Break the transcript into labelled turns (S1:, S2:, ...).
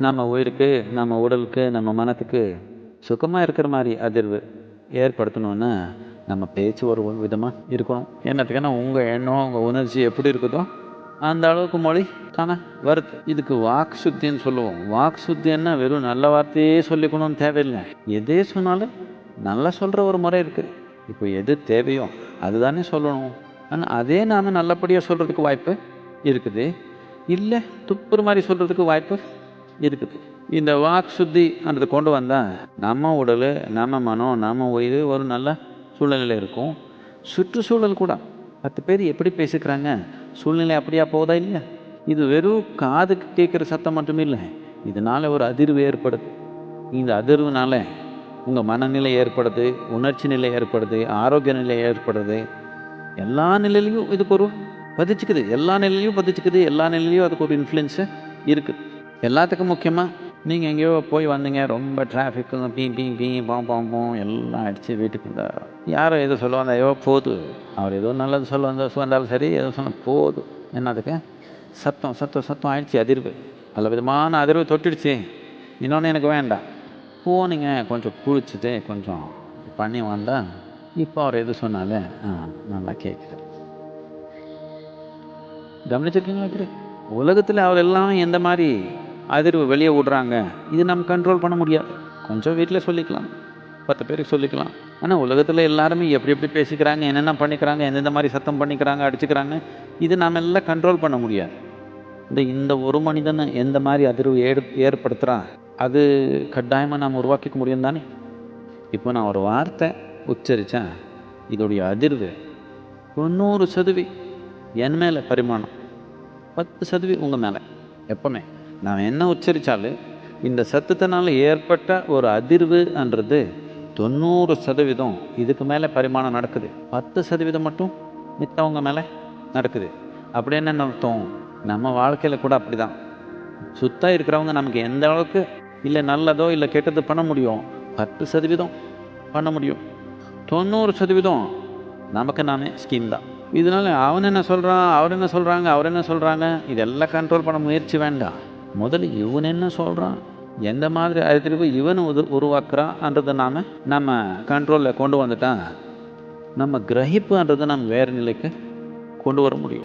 S1: நம்ம உயிருக்கு, நம்ம உடலுக்கு, நம்ம மனத்துக்கு சுகமாக இருக்கிற மாதிரி அதிர்வு ஏற்படுத்தணுன்னா நம்ம பேச்சு ஒரு விதமாக இருக்கணும். என்னத்துக்குன்னா உங்கள் எண்ணம், உங்கள் உணர்ச்சி எப்படி இருக்குதோ அந்த அளவுக்கு மொழி தானே வருது. இதுக்கு வாக் சுத்தின்னு சொல்லுவோம். வாக் சுத்தின்னா வெறும் நல்ல வார்த்தையே சொல்லிக்கணும்னு தேவையில்லை. எதே சொன்னாலும் நல்லா சொல்கிற ஒரு முறை இருக்குது. இப்போ எது தேவையோ அதுதானே சொல்லணும். ஆனால் அதே நாம் நல்லபடியாக சொல்கிறதுக்கு வாய்ப்பு இருக்குது. இல்லை துப்புற மாதிரி சொல்கிறதுக்கு வாய்ப்பு இருக்குது. இந்த வாக் சுத்தின்றது கொண்டு வந்தால் நம்ம உடல், நம்ம மனம், நம்ம உயிர் ஒரு நல்ல சூழ்நிலையில் இருக்கும். சுற்றுச்சூழல் கூட 10 பேர் எப்படி பேசிக்கிறாங்க, சூழ்நிலை அப்படியா போதா இல்லையா? இது வெறும் காதுக்கு கேட்குற சத்தம் மட்டும் இல்லை, இதனால் ஒரு அதிர்வு ஏற்படுது. இந்த அதிர்வுனால உங்கள் மனநிலை ஏற்படுது, உணர்ச்சி நிலை ஏற்படுது, ஆரோக்கிய நிலை ஏற்படுது. எல்லா நிலையிலையும் இதுக்கு ஒரு பதிச்சுக்குது. எல்லா நிலையிலையும் அதுக்கு ஒரு இன்ஃப்ளூயன்ஸு இருக்குது. எல்லாத்துக்கும் முக்கியமாக நீங்கள் எங்கேயோ போய் வந்தீங்க, ரொம்ப டிராஃபிக்கு, பீ பாம் எல்லாம் அடித்து வீட்டுக்கு யாரோ எதோ சொல்லுவாங்க, ஐயோ போது அவர் ஏதோ நல்லது வந்தாலும் சரி, ஏதோ சொன்ன போது என்னதுக்கு சத்தம் ஆயிடுச்சு. அதிர்வு பல விதமான அதிர்வு தொட்டுடுச்சு. இன்னொன்று எனக்கு வேண்டாம். போனீங்க கொஞ்சம் குளிச்சுட்டு கொஞ்சம் பண்ணி வந்தால் இப்போ அவர் எது சொன்னாலே நல்லா கேட்குது. கவனிச்சிருக்கீங்களா? உலகத்தில் அவர் எல்லாம் எந்த மாதிரி அதிர்வு வெளியே விடுறாங்க, இது நம்ம கண்ட்ரோல் பண்ண முடியாது. கொஞ்சம் வீட்டில் சொல்லிக்கலாம், 10 பேருக்கு சொல்லிக்கலாம். ஆனால் உலகத்தில் எல்லாருமே எப்படி பேசிக்கிறாங்க, என்னென்ன பண்ணிக்கிறாங்க, எந்தெந்த மாதிரி சத்தம் பண்ணிக்கிறாங்க, அடிச்சுக்கிறாங்க, இது நாம் எல்லாம் கண்ட்ரோல் பண்ண முடியாது. இந்த ஒரு மனிதனை எந்த மாதிரி அதிர்வு ஏற்படுத்துகிறான், அது கட்டாயமாக நாம் உருவாக்கிக்க முடியும் தானே. இப்போ நான் ஒரு வார்த்தை உச்சரித்தேன், இதோடைய அதிர்வு 90% என் மேலே பரிமாணம், 10% உங்கள் மேலே. எப்போவுமே நான் என்ன உச்சரித்தாலும் இந்த சத்தத்தினால் ஏற்பட்ட ஒரு அதிர்வுன்றது 90% இதுக்கு மேலே பரிமாணம் நடக்குது. 10% மட்டும் மித்தவங்க மேலே நடக்குது. அப்படி என்ன அர்த்தம்? நம்ம வாழ்க்கையில் கூட அப்படி தான். சுத்தம் இருக்கிறவங்க நமக்கு எந்த அளவுக்கு இல்லை நல்லதோ இல்லை கெட்டது பண்ண முடியும், 10% பண்ண முடியும். 90% நமக்கு நாமே ஸ்கீம் தான். இதனால் அவன் என்ன சொல்கிறான், அவர் என்ன சொல்கிறாங்க, இதெல்லாம் கண்ட்ரோல் பண்ண முயற்சி வேண்டாம். முதல்ல இவன் என்ன சொல்கிறான், எந்த மாதிரி அதிர்வு இவன் உருவாக்குறான்ன்றதை நம்ம கண்ட்ரோலில் கொண்டு வந்துட்டான், நம்ம கிரகிப்புன்றதை நம்ம வேறு நிலைக்கு கொண்டு வர முடியும்.